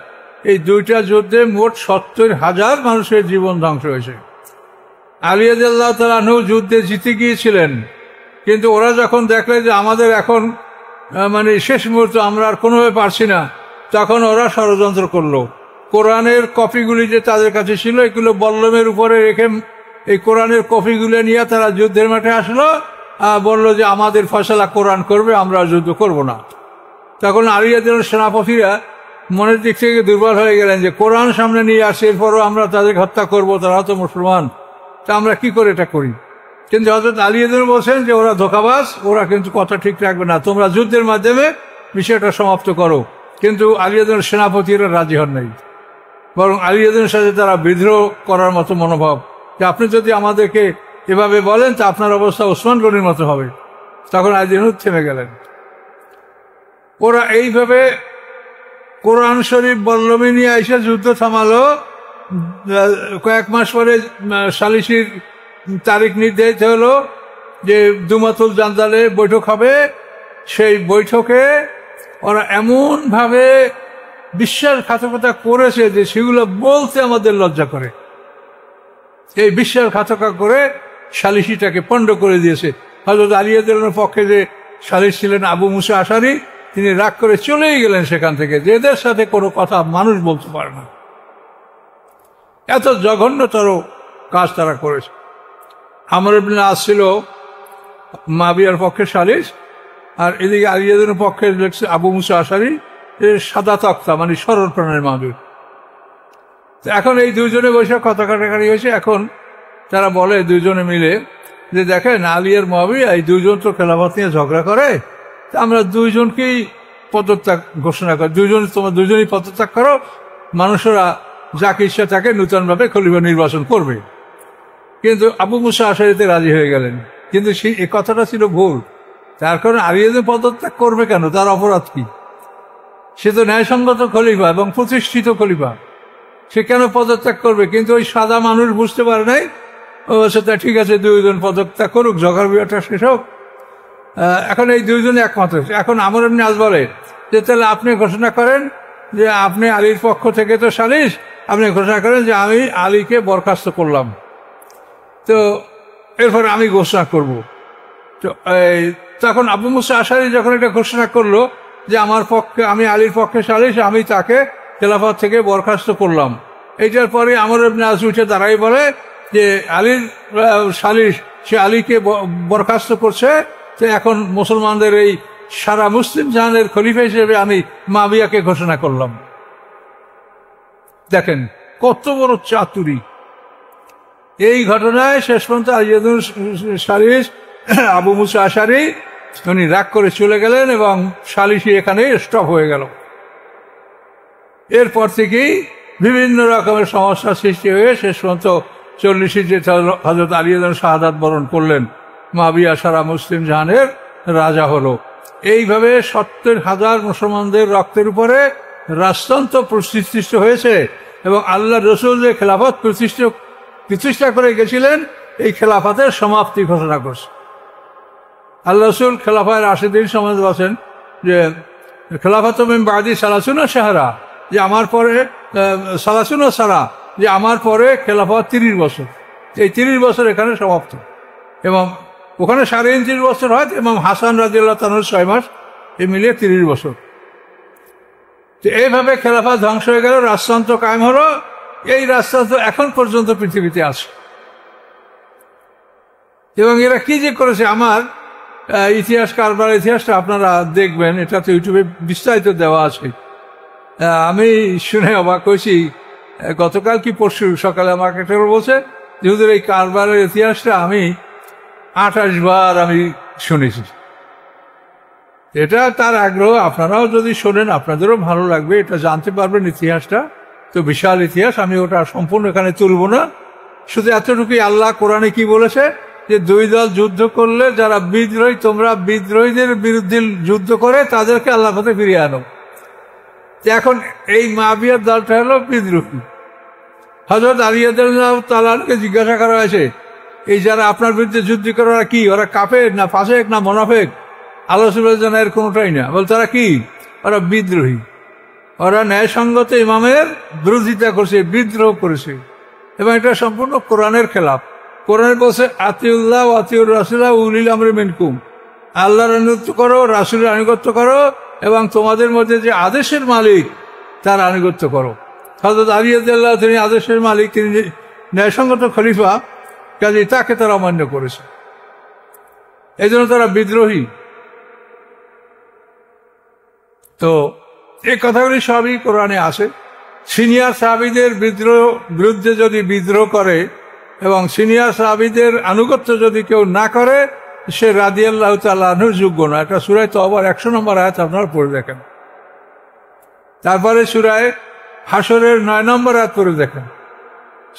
এই দুইটা যুদ্ধে মোট 70,000 মানুষের জীবন ধ্বংস হয়েছে। আলী রাদিয়াল্লাহু তাআলা আনহু যুদ্ধে জিতে গিয়েছিলেন, কিন্তু ওরা যখন দেখলে যে আমাদের এখন মানে শেষ মুহূর্তে আমরা আর কোনোভাবে পারছি না, তখন ওরা ষড়যন্ত্র করলো। কোরআনের কপিগুলি যে তাদের কাছে ছিল এগুলো বল্লমের উপরে রেখে এই কোরআনের কপিগুলো নিয়ে তারা যুদ্ধের মাঠে আসলো, বললো যে আমাদের ফয়সালা কোরআন করবে, আমরা যুদ্ধ করব না। তখন আলী রাদিয়াল্লাহু সেনাপতিরা মনের দিক থেকে দুর্বল হয়ে গেলেন যে কোরআন সামনে নিয়ে আসে, এরপরও আমরা তাদের হত্যা করব, তারা তো মুসলমান, তা আমরা কি করে এটা করি? কিন্তু হযরত আলী রাদিয়াল্লাহু বলছেন যে ওরা ধোঁকাবাজ, ওরা কিন্তু কথা ঠিক রাখবে না, তোমরা যুদ্ধের মাধ্যমে বিষয়টা সমাপ্ত করো। কিন্তু আলী রাদিয়াল্লাহু সেনাপতিরা রাজি হন নাই, বরং আলী রাদিয়াল্লাহুর সাথে তারা বিদ্রোহ করার মতো মনোভাব, যে আপনি যদি আমাদেরকে এভাবে বলেন তা আপনার অবস্থা ওসমান গনির মতো হবে। তখন আলী রাদিয়াল্লাহু থেমে গেলেন। ওরা এইভাবে কোরআন শরীফ বল্লমে নিয়ে এসে যুদ্ধ থামালো। কয়েক মাস পরে সালিসির তারিখ নির্ধারিত হলো যে দুমাতুল জান্দালে বৈঠক হবে। সেই বৈঠকে ওরা এমনভাবে বিশ্বাসঘাতকতা করেছে যে সেগুলো বলতে আমাদের লজ্জা করে। এই বিশ্বাসঘাতকতা করে সালিসিটাকে পণ্ড করে দিয়েছে। হযরত আলী রাদিয়াল্লাহুর পক্ষে যে সালিস ছিলেন আবু মুসা আশারি, তিনি রাগ করে চলেই গেলেন সেখান থেকে, যে এদের সাথে কোনো কথা মানুষ বলতে পারে না। এত জঘন্যতর কাজ তারা করেছে। আমর ইবনে আস ছিল মুআবিয়ার পক্ষে সালিস, আর এদিকে আলী রাদিয়াল্লাহুর পক্ষে লিখছে আবু মুসা আশারি, সাদা তক্তা মানে সরল প্রাণের মানুষ। এখন এই দুজনে বসে কথা কাটাকাটি হয়েছে। এখন তারা বলে দুজনে মিলে যে দেখেন আলী আর মুআবিয়া এই দুজন তো খেলাফত নিয়ে ঝগড়া করে, আমরা দুইজনকেই পদত্যাগ ঘোষণা করি, তোমরা দুজনই পদত্যাগ করো, মানুষেরা যাকে ইচ্ছা তাকে নূতনভাবে খলিফা নির্বাচন করবে। কিন্তু আবু মুসা আশারিতে রাজি হয়ে গেলেন, কিন্তু সেই এই কথাটা ছিল ভুল। তার কারণে আলী পদত্যাগ করবে কেন? তার অপরাধ কি? সে তো ন্যায়সঙ্গত খলিফা এবং প্রতিষ্ঠিত খলিফা, সে কেন পদত্যাগ করবে? কিন্তু ওই সাদা মানুষ বুঝতে পারে নাই। ও সেটা ঠিক আছে, দুইজন পদত্যাগ করুক, ঝগড়া বিবাদটা শেষ হোক। এখন এই দুইজনে একমত হয়েছে। এখন আমর ইবনে আস বলে যে তাহলে আপনি ঘোষণা করেন যে আপনি আলীর পক্ষ থেকে তো সালিস, আপনি ঘোষণা করেন যে আমি আলীকে বরখাস্ত করলাম, তো এরপরে আমি ঘোষণা করব। তো তখন আবু মুসা আশারি যখন এটা ঘোষণা করলো যে আমার পক্ষে, আমি আলীর পক্ষে সালিস, আমি তাকে খেলাফত থেকে বরখাস্ত করলাম, এইটার পরে আমর ইবনে আস উঠে দাঁড়াই বলে যে আলীর সালিস, সে আলীকে বরখাস্ত করছে, তো এখন মুসলমানদের এই সারা মুসলিম জাহানের খলিফা হিসেবে আমি মুআবিয়াকে ঘোষণা করলাম। দেখেন কত বড় চাতুরি। এই ঘটনায় শেষ পর্যন্ত সালিস আবু মুসা আশারি উনি রাগ করে চলে গেলেন এবং সালিসি এখানে স্টপ হয়ে গেল। এরপর থেকেই বিভিন্ন রকমের সমস্যা সৃষ্টি হয়ে শেষ পর্যন্ত 40 হিজরিতে হযরত আলী শাহাদাত বরণ করলেন, মুআবিয়া সারা মুসলিম জাহানের রাজা হলো। এইভাবে 70,000 মুসলমানদের রক্তের উপরে রাজতন্ত্র প্রতিষ্ঠিত হয়েছে এবং আল্লাহ রসুল যে খেলাফত প্রতিষ্ঠা করে গেছিলেন, এই খেলাফতের সমাপ্তি ঘোষণা করছে। আল্লাহ রসুল খেলাফায় রাশিদিন সমাজ বলেন যে খেলাফত মিন বাদি সালাসুনা শাহরা, যে আমার পরে সালাসুনা সারা, যে আমার পরে খেলাফত 30 বছর। এই 30 বছর এখানে সমাপ্ত। এবং ওখানে 29.5 বছর হয়, এবং হাসান রাদিয়াল্লাহু তাআলা 6 মাস, এই মিলিয়ে 30 বছর। তো এইভাবে খেলাফত ধ্বংস হয়ে গেল, রাজতন্ত্র কায়েম হলো। এই রাজতন্ত্র এখন পর্যন্ত পৃথিবীতে আছে। এবং এরা কি যে করেছে, আমার ইতিহাস, কারবার ইতিহাসটা আপনারা দেখবেন, এটা তো ইউটিউবে বিস্তারিত দেওয়া আছে। আমি শুনে অবাক হয়েছি, গতকাল কি পরশু সকালে আমাকে একটা বলছে যেহেতু এই কারবারের ইতিহাসটা আমি 28 বার আমি শুনেছি। এটা তার আগ্রহ, আপনারাও যদি শোনেন আপনাদেরও ভালো লাগবে, এটা জানতে পারবেন ইতিহাসটা। তো বিশাল ইতিহাস, আমি ওটা সম্পূর্ণ এখানে তুলব না। শুধু এতটুকুই, আল্লাহ কোরআনে কি বলেছে যে 2 দল যুদ্ধ করলে যারা বিদ্রোহী, তোমরা বিদ্রোহীদের বিরুদ্ধে যুদ্ধ করে তাদেরকে আল্লাহর পথে ফিরিয়ে আনো। এখন এই মাবিয়ার দলটা হলো বিদ্রোহী। হযরত আলী রাদিয়াল্লাহু তাআলাকে জিজ্ঞাসা করা হয়েছে, এই যারা আপনার বিরুদ্ধে যুদ্ধ করে ওরা কি, ওরা কাফের না ফাসেক না মুনাফিক? আল্লাহ রাসূল জানেন এর কোনোটাই না। বল তারা কি? ওরা বিদ্রোহী। ওরা ন্যায়সঙ্গত ইমামের বিরোধিতা করছে, বিদ্রোহ করেছে, এবং এটা সম্পূর্ণ কোরআনের খেলাফ। কোরআন বলছে আতিউল্লাহ ওয়া আতিউর রাসূল ওয়া উলিল আমরি মিনকুম, আল্লাহর আনুগত্য করো, রাসূলের আনুগত্য করো, এবং তোমাদের মধ্যে যে আদেশের মালিক তার আনুগত্য করো। হযরত আলী রাদিয়াল্লাহু তিনি আদেশের মালিক, তিনি ন্যায়সঙ্গত খলিফা, কাজে তাকে তারা অমান্য করেছে, এই জন্য তারা বিদ্রোহী। তো এই কথাগুলি সবই কোরআনে আসে। সিনিয়র সাহাবীদের বিরুদ্ধে যদি বিদ্রোহ করে এবং সিনিয়র সাহাবীদের আনুগত্য যদি কেউ না করে, সে রাদিয়াল্লাহু তাআলা আনহুর যোগ্য না। এটা সূরা তওবার 100 নম্বর আয়াত আপনারা পড়ে দেখেন। তারপরে সূরা হাশরের 9 নম্বর আয়াত পড়ে দেখেন।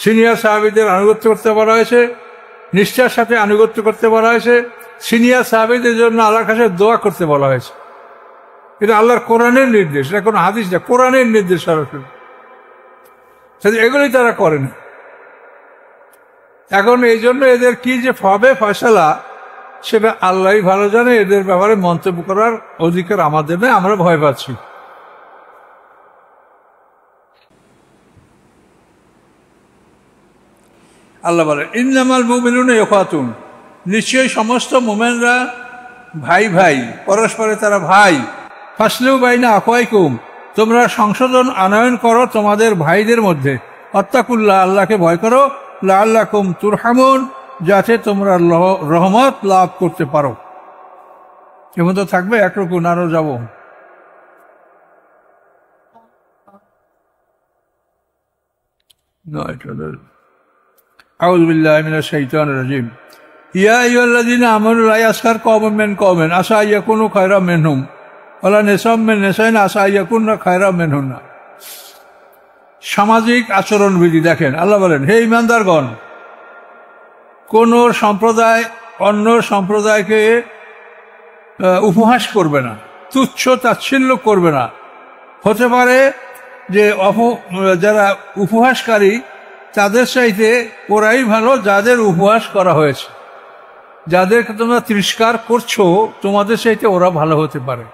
সিনিয়র সাহাবীদের আনুগত্য করতে বলা হয়েছে, নিষ্ঠার সাথে আনুগত্য করতে বলা হয়েছে, সিনিয়র সাহাবীদের জন্য আল্লাহর কাছে দোয়া করতে বলা হয়েছে। এটা আল্লাহর কোরআনের নির্দেশ, এটা কোনো হাদিস না, কোরআনের নির্দেশ সরাসরি। এগুলি তারা করেন। এখন এই জন্য এদের কি যে হবে ফয়সালা, সেটা আল্লাহই ভালো জানে। এদের ব্যাপারে মন্তব্য করার অধিকার আমাদের নেই, আমরা ভয় পাচ্ছি। আল্লাহ বলেন ইন্নামাল মুমিনুনা ইখওয়াতুন, নিশ্চয়ই সমস্ত মুমিনরা ভাই ভাই, পরস্পরে তারা ভাই। ফাসলু বাইনা আখওয়াইকুম, তোমরা সংশোধন আনয়ন করো তোমাদের ভাইদের মধ্যে। আত্তাকুল্লাহ, আল্লাহকে ভয় করো। লাআল্লাকুম তুরহামুন, যাতে তোমরা রহমত লাভ করতে পারো। কেমন তো থাকবে একরকম, আরো যাব। আউযু বিল্লাহি মিনাশ শাইতানির রাজিম। ইয়া আইয়ুহাল্লাযীনা আমানু লা ইয়াসখার কওমুম মিন কওমিন আসা আইয়াকুনু খায়রাম মিনহুম ওয়ালা নিসাম মিন নিসাইন আসা আইয়াকুননা খায়রাম মিনহুন্না। সামাজিক আচরণবিধি দেখেন। আল্লাহ বলেন, হে ঈমানদারগণ, কোন সম্প্রদায় অন্য সম্প্রদায়কে উপহাস করবে না, তুচ্ছ তাচ্ছিল্য করবে না। হতে পারে যে যারা উপহাসকারী তাদের চাইতে ওরাই ভালো যাদের উপহাস করা হয়েছে। যাদেরকে তোমরা তিরস্কার করছো তোমাদের চাইতে ওরা ভালো হতে পারে।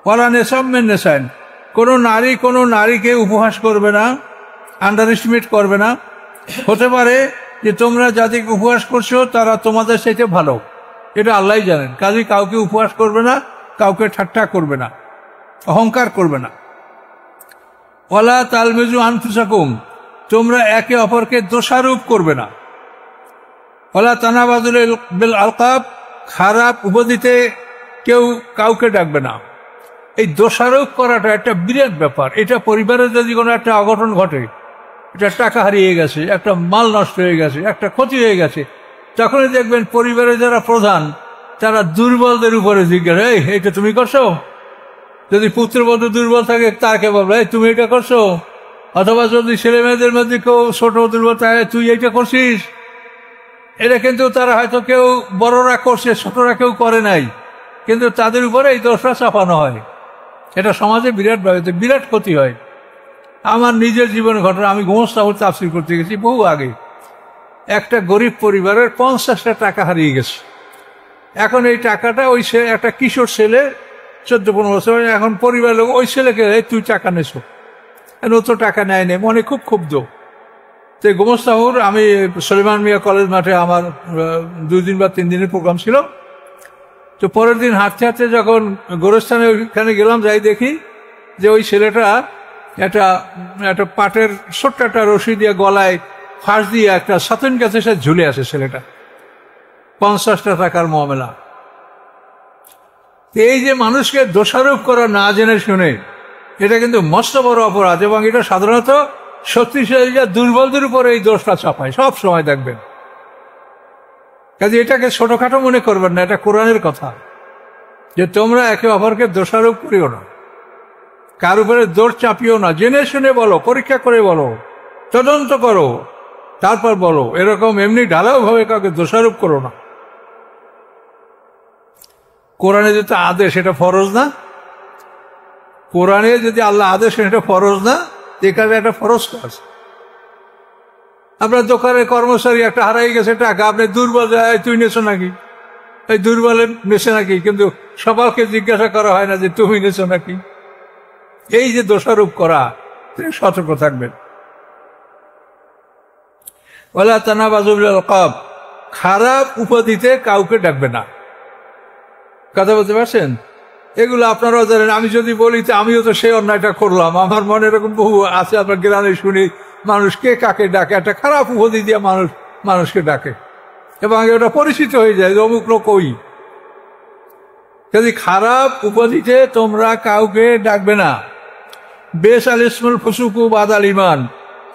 ওয়ালা নিসাম মিন নিসাইন, কোনো নারী কোনো নারীকে উপহাস করবে না, আন্ডার এস্টিমেট করবে না। হতে পারে যে তোমরা যাদেরকে উপহাস করছো তারা তোমাদের চাইতে ভালো, এটা আল্লাহই জানেন। কাজে কাউকে উপহাস করবে না, কাউকে ঠাট্টা করবে না, অহংকার করবে না। ওয়ালা তালমিজু আনফুসাকুম, তোমরা একে অপরকে দোষারোপ করবে না। ওয়ালা তানাবাজুল বিল আলকাব, খারাপ উপাধিতে কেউ কাউকে ডাকবে না। এই দোষারোপ করাটা একটা বিরাট ব্যাপার। এটা পরিবারে যদি কোনো একটা অঘটন ঘটে, একটা টাকা হারিয়ে গেছে, একটা মাল নষ্ট হয়ে গেছে, একটা ক্ষতি হয়ে গেছে, তখনই দেখবেন পরিবারের যারা প্রধান তারা দুর্বলদের উপরে জিজ্ঞাসা, এই এটা তুমি করছো? যদি পুত্রবধূ দুর্বল থাকে তাকে বলবে, এই তুমি এটা করছো? অথবা যদি ছেলে মেয়েদের মধ্যে কেউ ছোট দুর্বল থাকে, তুই এইটা করছিস? এটা কিন্তু তারা হয়তো কেউ বড়রা করছে, ছোটরা কেউ করে নাই, কিন্তু তাদের উপরে এই দোষটা চাপানো হয়। এটা সমাজে বিরাট ক্ষতি হয়। আমার নিজের জীবনে ঘটনা, আমি গোমস্তাহুর তাফসীর করতে গেছি বহু আগে। একটা গরিব পরিবারের 50টা টাকা হারিয়ে গেছে। এখন এই টাকাটা ওই একটা কিশোর ছেলে 14-15 বছর, এখন পরিবারের লোক ওই ছেলেকে, তুই টাকা নেছো, ও তো টাকা নেয় নেই, মনে খুব ক্ষুব্ধ। তো গোমস্তাহুর আমি সলিমান মিয়া কলেজ মাঠে আমার 2 দিন বা 3 দিনের প্রোগ্রাম ছিল। তো পরের দিন হাঁটতে হাঁটতে যখন গোরস্থানে ওইখানে গেলাম, যাই দেখি যে ওই ছেলেটা একটা পাটের ছোট্ট একটা রশি দিয়ে গলায় ফাঁস দিয়ে একটা সাতন গাছে সে ঝুলে আছে ছেলেটা। 50টা টাকার মামলা। এই যে মানুষকে দোষারোপ করা না জেনে শুনে, এটা কিন্তু মস্ত বড় অপরাধ, এবং এটা সাধারণত শক্তিশালীরা দুর্বলদের উপরে এই দোষটা চাপায় সব সময়, দেখবেন। কাজে এটাকে ছোটখাটো মনে করবেন না, এটা কোরআনের কথা যে তোমরা একে অপরকে দোষারোপ করিও না, কার উপরে দোষ চাপিও না। জেনে শুনে বলো, পরীক্ষা করে বলো, তদন্ত করো, তারপর বলো। এরকম এমনি ঢালাও ভাবে কাউকে দোষারোপ করো না। কোরআনে যেটা আদেশ, এটা ফরজ না? কোরআনে যদি আল্লাহ আদেশ, এটা ফরজ না, এখানে একটা ফরজ কাজ। আপনার দোকানের কর্মচারী একটা হারাই গেছে টাকা, আপনি দুর্বল যায়, তুই নেছো নাকি, এই দুর্বলে নেছে নাকি, কিন্তু সবাইকে জিজ্ঞাসা করা হয় না যে তুমি নেছো নাকি। এই যে দোষারোপ করা, সতর্ক থাকবেন। ওয়ালা তানাবাযু বিল আলকাব, খারাপ উপাধিতে কাউকে ডাকবে না। কথা বলতে পারছেন? এগুলো আপনারাও জানেন। আমি যদি বলি তো আমিও তো সেই অন্যায়টা করলাম, আমার মনে এরকম বহু আছে, আপনার গ্রামে শুনি মানুষ কে কাকে ডাকে, একটা খারাপ উপাধি দিয়ে মানুষকে ডাকে এবং ওটা পরিচিত হয়ে যায় যে অমুক লোক ওই। যদি খারাপ উপাধিতে তোমরা কাউকে ডাকবে না। বেশ আল ইসমুল ফুসুকু বাদাল ইমান,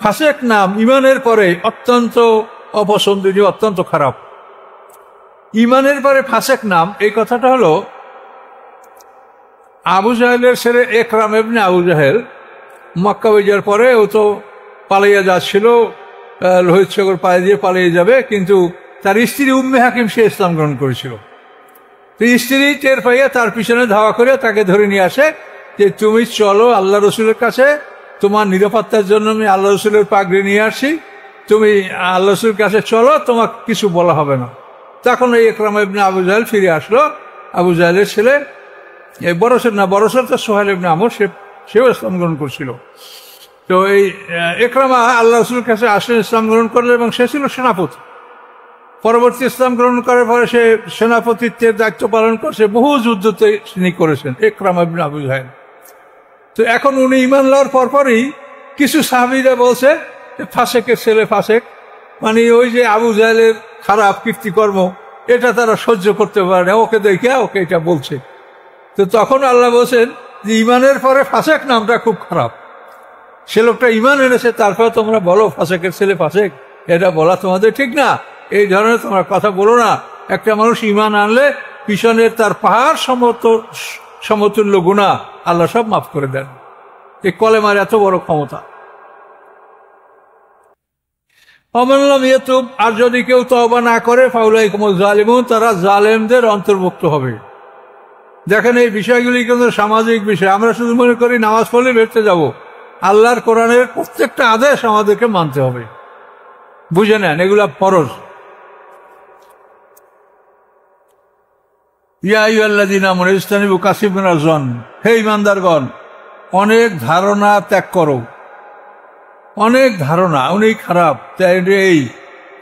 ফাসেক নাম ইমানের পরে অত্যন্ত অপছন্দনীয়, অত্যন্ত খারাপ। ইমানের পরে ফাসেক নাম, এই কথাটা হলো আবু জাহেলের ছেলে একরাম ইবনে আবু জাহেল মক্কা বিজয়ের পরে ও তো পালাইয়া যাচ্ছিল, লোহিত সাগর পায়ে দিয়ে পালিয়ে যাবে, কিন্তু তার স্ত্রী উম্মে হাকিম সে ইসলাম গ্রহণ করেছিল। তো স্ত্রী টের পাইয়া তার পিছনে ধাওয়া করে তাকে ধরে নিয়ে আসে যে তুমি চলো আল্লাহ রসুলের কাছে, তোমার নিরাপত্তার জন্য আমি আল্লাহ রসুলের পাগড়ি নিয়ে আসি, তুমি আল্লাহ রসুলের কাছে চলো, তোমাকে কিছু বলা হবে না। তখন এই একরাম ইবনে আবু জাহেল ফিরে আসলো। আবু জাহেলের ছেলে বড়সের তো সোহেল ইবনে আমর, সেও ইসলাম গ্রহণ করছিল। তো এই একরামা আল্লাহ রসুলের কাছে আসলে ইসলাম গ্রহণ করলো এবং সে ছিল সেনাপতি। পরবর্তী ইসলাম গ্রহণ করার পরে সে সেনাপতিত্বের দায়িত্ব পালন করছে, বহু যুদ্ধতে তিনি করেছেন একরাম ইবনে আবু জাহেল। তো এখন উনি ঈমান লওয়ার পরপরই কিছু সাহাবীরা বলছে ফাসেকের ছেলে ফাসেক, মানে ওই যে আবু জাহেলের খারাপ কীর্তিকর্ম এটা তারা সহ্য করতে পারে না, ওকে দেখে ওকে এটা বলছে। তো তখন আল্লাহ বলছেন যে ঈমানের পরে ফাসেক নামটা খুব খারাপ, সে লোকটা ঈমান এনেছে তারপর তোমরা বলো ফাসেকের ছেলে ফাসেক, এটা বলা তোমাদের ঠিক না, এই ধরনের তোমরা কথা বলো না। একটা মানুষ ঈমান আনলে পিছনের তার পাহাড় সমতুল্য গুনাহ আল্লাহ সব মাফ করে দেন। এই কলেমার এত বড় ক্ষমতা। অমাল্লাম ইয়াতুব, আর যদি কেউ তওবা না করে ফাউলাইকুমুজ জালিমুন, তারা জালেমদের অন্তর্ভুক্ত হবে। দেখেন এই বিষয়গুলি কিন্তু সামাজিক বিষয়। আমরা শুধু মনে করি নামাজ পড়লে বেরতে যাব, আল্লাহর কোরআনের প্রত্যেকটা আদেশ আমাদেরকে মানতে হবে। বুঝে নেন, এগুলা ফরজ। ইয়া আইয়ুহাল্লাযীনা আমানু ইজতানিবু কাসীরাম মিনাজ যন, হে ঈমানদারগণ অনেক ধারণা ত্যাগ করো। অনেক ধারণা অনেক খারাপ, এই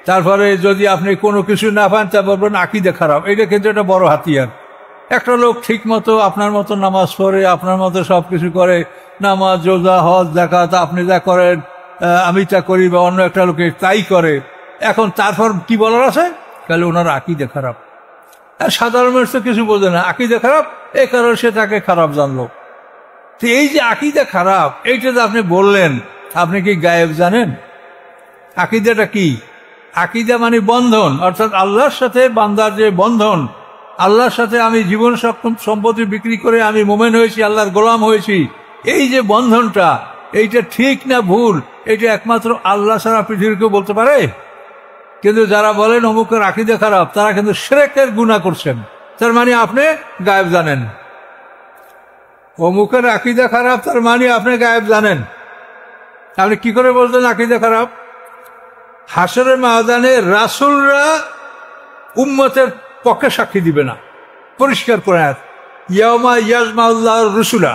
তারপরে যদি আপনি কোনো কিছু না পান তা বলবেন আকীদা খারাপ, এটা কিন্তু একটা বড় হাতিয়ার। একটা লোক ঠিক মতো আপনার মতো নামাজ পড়ে, আপনার মতো সব কিছু করে, নামাজ রোজা হজ যাকাত আপনি যা করেন আমি তা করি, বা অন্য একটা লোকে তাই করে, এখন তারপর কি বলার আছে, তাহলে ওনার আকীদা খারাপ। আর সাধারণ মানুষ তো কিছু বোঝে না, আকীদা খারাপ, এই কারণে সে তাকে খারাপ জানলো। তো এই যে আকীদা খারাপ, এইটা যে আপনি বললেন, আপনি কি গায়েব জানেন? আকীদাটা কি? আকীদা মানে বন্ধন, অর্থাৎ আল্লাহর সাথে বান্দার যে বন্ধন, আল্লাহর সাথে আমি জীবন সম্পত্তি বিক্রি করে আমি মোমেন হয়েছি, আল্লাহর গোলাম হয়েছি, এই যে বন্ধনটা, এইটা ঠিক না ভুল, এটা একমাত্র আল্লাহ ছাড়া পৃথিবীর কেউ বলতে পারে। কিন্তু যারা বলেন অমুকের আকীদা খারাপ, তারা কিন্তু শিরকের গুনাহ করছেন। তার মানে আপনি গায়েব জানেন। অমুকের আকীদা খারাপ, তার মানে আপনি গায়েব জানেন। আপনি কি করে বলতেন আকীদা খারাপ? হাসরের ময়দানে রাসূলরা উম্মতের পক্ষে সাক্ষী দিবে না, পরিষ্কার করে ইয়াউমা ইয়াজমাউল্লাহুর রুসুলা,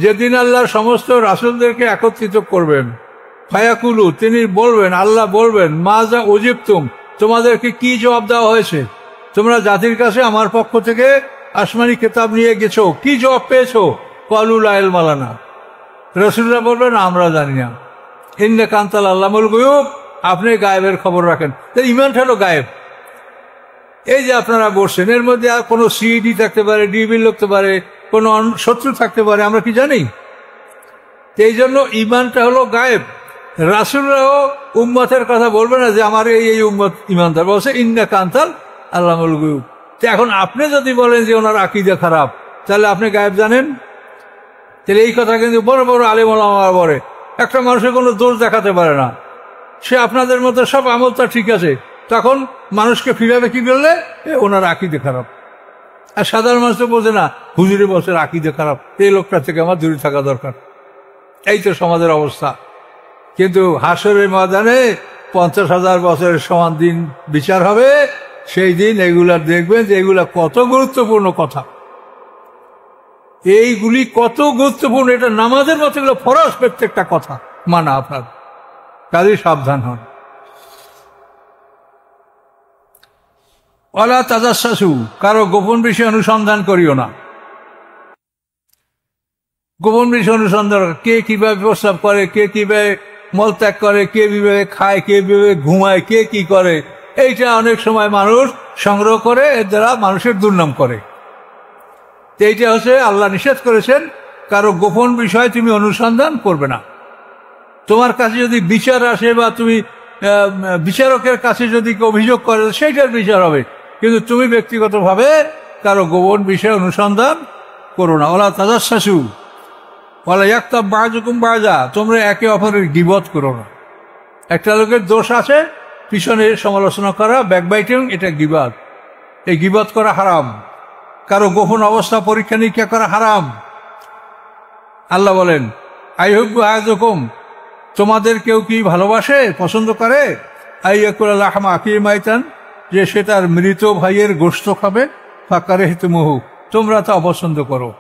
যেদিন আল্লাহর সমস্ত রাসূলদেরকে একত্রিত করবেন, ফায়াকুলু, তিনি বলবেন, আল্লাহ বলবেন, মাজা উজিবতুম, তোমাদেরকে কি জবাব দেওয়া হয়েছে? তোমরা জাতির কাছে আমার পক্ষ থেকে আসমানি কিতাব নিয়ে গেছো, কি জবাব পেয়েছো? ক্বালু লা ইলমা লানা, রাসূলরা বলবেন আমরা জানি না। ইন্নাকা আনতাল আল্লামুল গুয়ুব, আপনি গায়েবের খবর রাখেন। ঈমানটা হলো গায়েব। এই যে আপনারা বসছেন, এর মধ্যে আর কোনো সিইডি থাকতে পারে, ডিবির থাকতে পারে, কোনো শত্রু থাকতে পারে, আমরা কি জানি? এই জন্য ঈমানটা হলো গায়েব। রাসূলরাও উম্মতের কথা বলবে না যে আমার এই উম্মত ঈমানদার, বলছে ইন্নাকা আনতাল আল্লামুল গুয়ুব। এখন আপনি যদি বলেন যে ওনার আকীদা খারাপ, তাহলে আপনি গায়েব জানেন? তাহলে এই কথা কিন্তু বড় বড় আলেম ওলামারা বলে। একটা মানুষের কোনো দোষ দেখাতে পারে না, সে আপনাদের মতো সব আমলটা ঠিক আছে, তখন মানুষকে ফিরাবে কি বললে ওনার আকীদা খারাপ। আর সাধারণ মানুষ তো বলছে না, হুজুরে বছর আকীদা খারাপ, এই লোকটা থেকে আমার দূরে থাকা দরকার। এই তো সমাজের অবস্থা। কিন্তু হাসরের ময়দানে 50,000 বছরের সমান দিন বিচার হবে, সেই দিন এগুলা দেখবেন যে এগুলা কত গুরুত্বপূর্ণ কথা, এইগুলি কত গুরুত্বপূর্ণ। এটা নামাজের মতো এগুলো ফরজ, প্রত্যেকটা কথা মানা আপনার। কাজেই সাবধান হন। ওয়ালা তাজাসসু, কারো গোপন বিষয় অনুসন্ধান করিও না। গোপন বিষয় অনুসন্ধান, কে কিভাবে প্রস্রাব করে, কে কিভাবে মলত্যাগ করে, কে কিভাবে খায়, কে কিভাবে ঘুমায়, কে কি করে, এইটা অনেক সময় মানুষ সংগ্রহ করে, এর দ্বারা মানুষের দুর্নাম করে। এইটা হচ্ছে আল্লাহ নিষেধ করেছেন, কারো গোপন বিষয় তুমি অনুসন্ধান করবে না। তোমার কাছে যদি বিচার আসে বা তুমি বিচারকের কাছে যদি অভিযোগ করে, সেইটার বিচার হবে, কিন্তু তুমি ব্যক্তিগতভাবে কারো গোপন বিষয় অনুসন্ধান করো না। ওলা তাজাসসু ওয়ালা ইয়াগতাব বাযুকুম বাযা, তোমরা একে অপরের গীবত করো না। একটা লোকের দোষ আছে, পিছনে সমালোচনা করা, ব্যাকবাইটিং, এটা গীবত। এই গীবত করা হারাম। কারো গোপন অবস্থা পরীক্ষা নিরীক্ষা করা হারাম। আল্লাহ বলেন, আইহুব্বু আহাদুকুম, তোমাদের কেউ কি ভালোবাসে, পছন্দ করে, আইয়াকুলা লাহমা আখিহি মাইতান, যে সে তার মৃত ভাইয়ের গোশত খাবে, ফাকারিহতুমুহু, তোমরা তা অপছন্দ করো।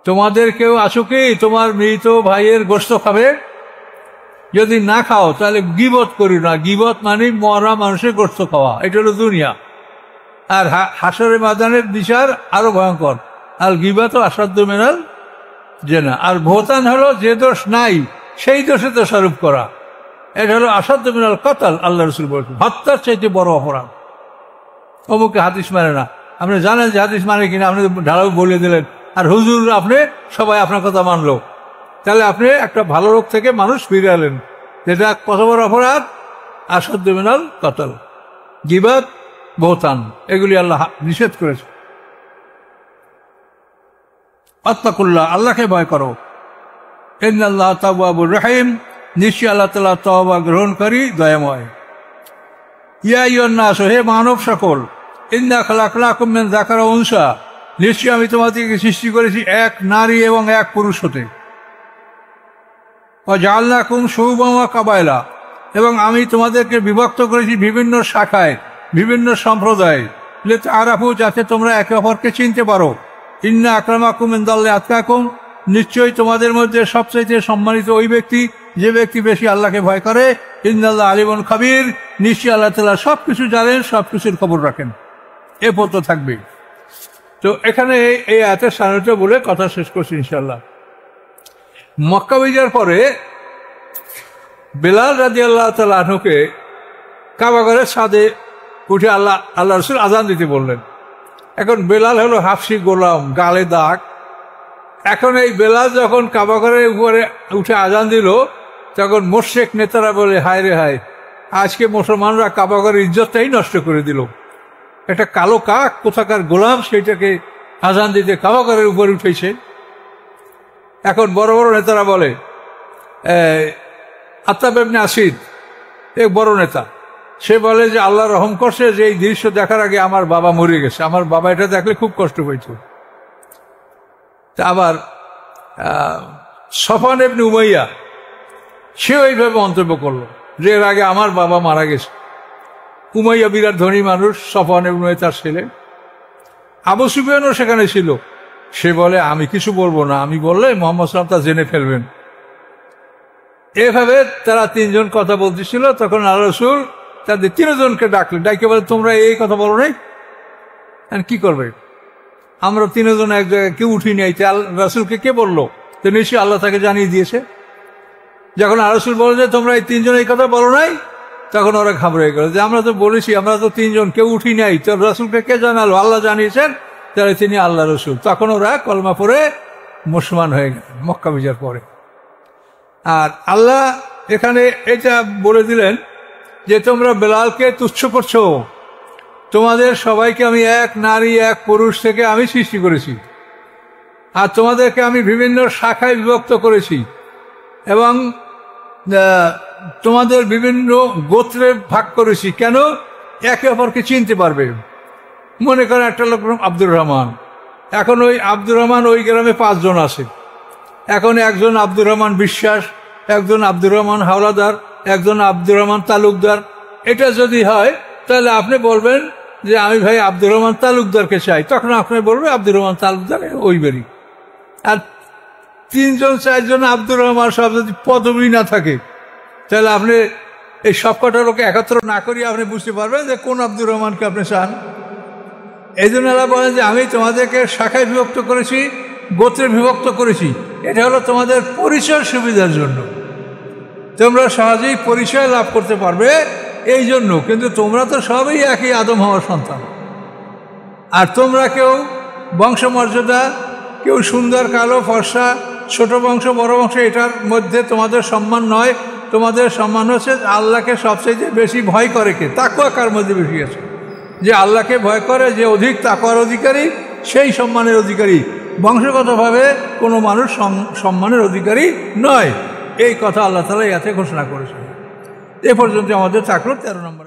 তোমাদের কেউ আছো কি তোমার মৃত ভাইয়ের গোশত খাবে? যদি না খাও তাহলে গীবত করি না। গীবত মানে মরা মানুষের গোশত খাওয়া, এটা হলো দুনিয়া। আর হাসরের ময়দানের বিচার আরো ভয়ঙ্কর। আর গীবত আসাদ্দু মিনাল জিনা। আর ভোতান হলো যে দোষ নাই সেই দোষে দোষারোপ করা, এটা হলো আসাদ্দু মিনাল কতল। আল্লাহ রাসূল বলেছেন হত্যার চাইতে বড় অপরাধ। অমুকে হাদিস মানে না, আপনি জানেন যে হাদিস মানে কিনা, আপনি ঢালাও বলে দিলেন, আর হুজুর আপনি সবাই আপনার কথা মানলো, তাহলে আপনি একটা ভালো রোগ থেকে মানুষ ফিরে এলেন। যেটা কত বড় অপরাধ, আসাদ্দু মিনাল কতল, গীবত, বহতান, এগুলি আল্লাহ নিষেধ করেছে। আত্তাকুল্লাহ, আল্লাহকে ভয় করো। ইন্নাল্লাহ তাওয়াবুর রহিম, নিশ্চয় আল্লাহ তাআলা তওবা গ্রহণকারী, দয়াময়। ইয়া আইয়ুহান নাস, হে মানব সকল, ইন্না খালাকনাকুম মিন যাকারিন ওয়া উনসা, নিশ্চয় আমি তোমাদেরকে সৃষ্টি করেছি এক নারী এবং এক পুরুষ হতে। ওয়া জাআলনাকুম শুউবান ওয়া কাবাইলা, এবং আমি তোমাদেরকে বিভক্ত করেছি বিভিন্ন শাখায়, বিভিন্ন সম্প্রদায়, লিতাআরাফু, যাতে তোমরা একে অপরকে চিনতে পারো। ইন্না আকরামাকুম ইনদাল্লাহি আতকাকুম, নিশ্চয়ই তোমাদের মধ্যে সবচেয়ে সম্মানিত ওই ব্যক্তি যে ব্যক্তি বেশি আল্লাহকে ভয় করে। ইন্নাল্লাহ আলিমুন খাবীর, নিশ্চয়ই আল্লাহ তাআলা সবকিছু জানেন, সবকিছুর খবর রাখেন। এ পথ থাকবে। তো এখানে এই আয়াতের সারাংশ বলে কথা শেষ করছি ইনশাআল্লাহ। মক্কা বিজয়ের পরে বেলাল রাদিয়াল্লাহু তাআলা আনহুকে কাবাঘরের ছাদে উঠে আল্লাহ রাসূল আযান দিতে বললেন। এখন বেলাল হলো হাফসি গোলাম, গালে দাগ। এখন এই বেলাল যখন কাবাঘরের উপরে উঠে আযান দিল, তখন মুশরিক নেতারা বলে, হায় রে হায়, আজকে মুসলমানরা কাবাঘরের ইজ্জতটাই নষ্ট করে দিল। একটা কালো কাক, কোথাকার গোলাম, সেইটাকে আযান দিতে কাবাঘরের উপরে উঠেছে। এখন বড় বড় নেতারা বলে, আত্তাব ইবনে আসিদ এক বড় নেতা, সে বলে যে আল্লাহ রহম করছে যে এই দৃশ্য দেখার আগে আমার বাবা মরে গেছে, আমার বাবা এটা দেখলে খুব কষ্ট পেয়েছে। তা আবার সফওয়ান ইবনে উমাইয়া সেও এইভাবে মন্তব্য করলো যে এর আগে আমার বাবা মারা গেছে। উমাইয়া বিরাট ধনী মানুষ, সফওয়ান ইবনে উমাইয়া তার ছেলে। আবু সুফিয়ানও সেখানে ছিল। সে বলে আমি কিছু বলবো না, আমি বললে মুহাম্মদ সাল্লাল্লাহু আলাইহি ওয়াসাল্লাম তা জেনে ফেলবেন। এভাবে তারা তিনজন কথা বলতেছিল। তখন আল্লাহ রাসূল তাদের তিনজনকে ডাকলেন, ডাকে বলে তোমরা এই কথা বলো নাই, কি করবে? আমরা তিনজন এক জায়গায় কেউ উঠিনি। আইতে রাসূলকে কে বললো? তো নিশ্চয়ই আল্লাহ তাকে জানিয়ে দিয়েছে। যখন আল্লাহ রাসূল বলে যে তোমরা এই তিনজন এই কথা বলো নাই, তখন ওরা ঘাবড়ে গেল যে আমরা তো বলেছি, আমরা তো তিনজন কেউ উঠি নাই, তো রাসূলকে কে জানালো? আল্লাহ জানিয়েছেন, তাহলে তিনি আল্লাহ রাসূল। তখন ওরা কলমা পড়ে মুসলমান হয়ে গেলেন মক্কা বিজয়ের পরে। আর আল্লাহ এখানে এটা বলে দিলেন যে তোমরা বেলালকে তুচ্ছ করছো, তোমাদের সবাইকে আমি এক নারী এক পুরুষ থেকে আমি সৃষ্টি করেছি, আর তোমাদেরকে আমি বিভিন্ন শাখায় বিভক্ত করেছি, এবং তোমাদের বিভিন্ন গোত্রে ভাগ করেছি। কেন? একে অপরকে চিনতে পারবে। মনে করেন একটা লোক আব্দুর রহমান, এখন ওই আব্দুর রহমান ওই গ্রামে 5 জন আছে। এখন একজন আব্দুর রহমান বিশ্বাস, একজন আব্দুর রহমান হাওলাদার, একজন আব্দুর রহমান তালুকদার। এটা যদি হয় তাহলে আপনি বলবেন যে আমি ভাই আব্দুর রহমান তালুকদারকে চাই, তখন আপনি বলবেন আব্দুর রহমান তালুকদার ওই বাড়ি। আর 3 জন 4 জন আব্দুর রহমান সব যদি পদবি না থাকে তাহলে আপনি এই সবকটা লোকে একত্র না করিয়ে আপনি বুঝতে পারবেন যে কোন আব্দুর রহমানকে আপনি চান। এই জন্য আল্লাহ বলেন যে আমি তোমাদেরকে শাখায় বিভক্ত করেছি, গোত্রে বিভক্ত করেছি। এটা হলো তোমাদের পরিচয় সুবিধার জন্য, তোমরা সহজেই পরিচয় লাভ করতে পারবে এই জন্য। কিন্তু তোমরা তো সবই একই আদম হওয়ার সন্তান। আর তোমরা কেউ বংশমর্যাদা, কেউ সুন্দর কালো ফর্সা, ছোট বংশ বড় বংশ, এটার মধ্যে তোমাদের সম্মান নয়। তোমাদের সম্মান হচ্ছে আল্লাহকে সবচেয়ে বেশি ভয় করে কে, তাকওয়া কার মধ্যে বেশি আছে। যে আল্লাহকে ভয় করে, যে অধিক তাকওয়ার অধিকারী, সেই সম্মানের অধিকারী। বংশগতভাবে কোনো মানুষ সম্মানের অধিকারী নয়। এই কথা আল্লাহ তাআলা ইয়াতে ঘোষণা করেছেন। এ পর্যন্ত আমাদের থাকলো 13 নম্বর।